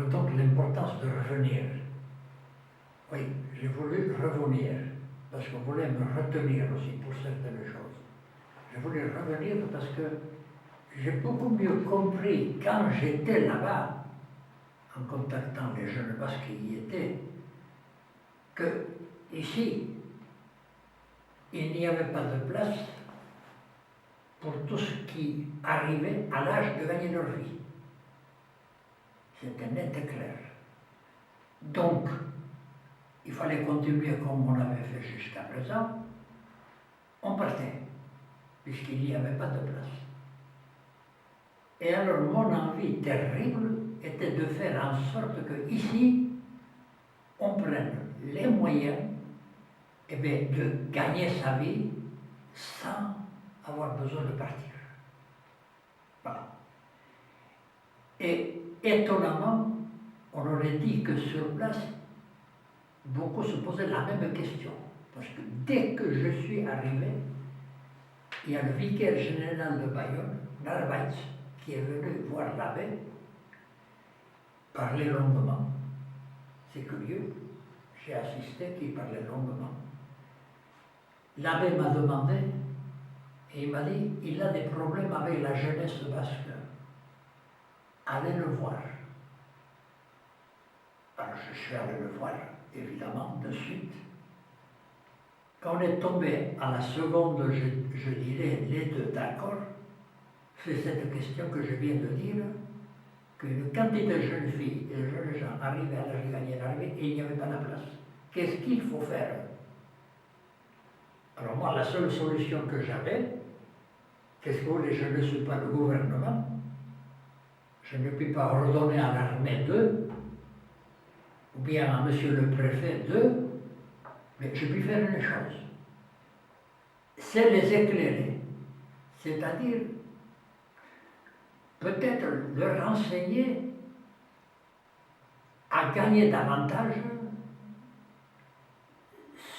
Alors donc l'importance de revenir. Oui, j'ai voulu revenir, parce qu'on voulait me retenir aussi pour certaines choses. J'ai voulu revenir parce que j'ai beaucoup mieux compris quand j'étais là-bas, en contactant les jeunes Basques qui y étaient, que ici, il n'y avait pas de place pour tous qui arrivaient à l'âge de gagner leur vie. C'était net et clair. Donc, il fallait continuer comme on avait fait jusqu'à présent. On partait, puisqu'il n'y avait pas de place. Et alors, mon envie terrible était de faire en sorte que ici, on prenne les moyens de gagner sa vie sans avoir besoin de partir. Voilà. Et étonnamment, on aurait dit que sur place, beaucoup se posaient la même question. Parce que dès que je suis arrivé, il y a le vicaire général de Bayonne, Narvaez, qui est venu voir l'abbé, parler longuement. C'est curieux, j'ai assisté qu'il parlait longuement. L'abbé m'a demandé, et il m'a dit, il a des problèmes avec la jeunesse basque. Allez le voir. Alors je suis allé le voir, évidemment, de suite. Quand on est tombé à la seconde, je dirais les deux d'accord, c'est cette question que je viens de dire, qu'une quantité de jeunes filles et de jeunes gens arrivaient à l'âge de gagner leur vie et il n'y avait pas la place. Qu'est-ce qu'il faut faire? Alors moi, la seule solution que j'avais, qu'est-ce que vous voulez, je ne suis pas le gouvernement, je ne puis pas ordonner à l'armée d'eux, ou bien à monsieur le préfet d'eux, mais je puis faire une chose, c'est les éclairer, c'est-à-dire peut-être leur enseigner à gagner davantage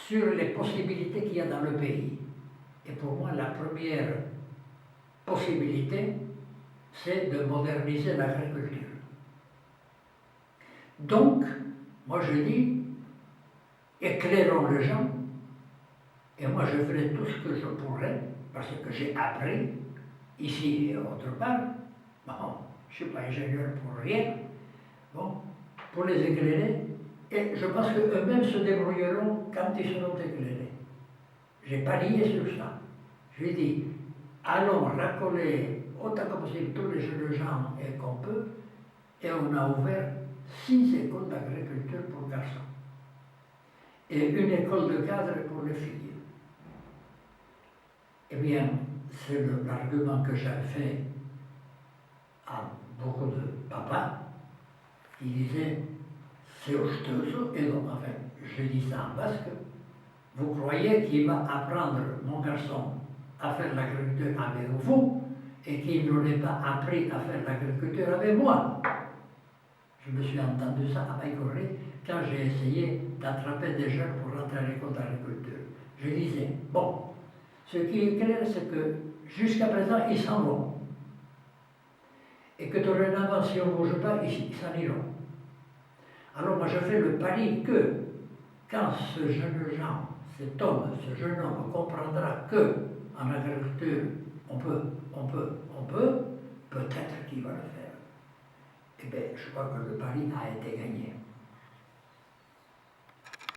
sur les possibilités qu'il y a dans le pays. Et pour moi, la première possibilité, c'est de moderniser l'agriculture. Donc, moi je dis, éclairons les gens, et moi je ferai tout ce que je pourrai, parce que j'ai appris, ici et autre part. Bon, je ne suis pas ingénieur pour rien, bon, pour les éclairer, et je pense qu'eux-mêmes se débrouilleront quand ils seront éclairés. Je n'ai pas lié sur ça. J'ai dit, allons racoler autant que possible tous les jeunes gens qu'on peut, et on a ouvert 6 écoles d'agriculture pour garçons, et une école de cadre pour les filles. Eh bien, c'est l'argument que j'avais fait à beaucoup de papas, qui disaient, c'est hosteuse, et donc, enfin, je dis ça en basque, vous croyez qu'il va apprendre, mon garçon, à faire l'agriculture avec vous, et qu'il n'aurait pas appris à faire l'agriculture avec moi? Je me suis entendu ça à Baïkoré quand j'ai essayé d'attraper des jeunes pour rentrer à l'école d'agriculture. Je disais, bon, ce qui est clair, c'est que jusqu'à présent, ils s'en vont. Et que dorénavant, si on ne bouge pas, ils s'en iront. Alors moi, je fais le pari que quand ce jeune gens, cet homme, ce jeune homme comprendra que en agriculture, on peut, peut-être qu'il va le faire. Eh bien, je crois que le pari a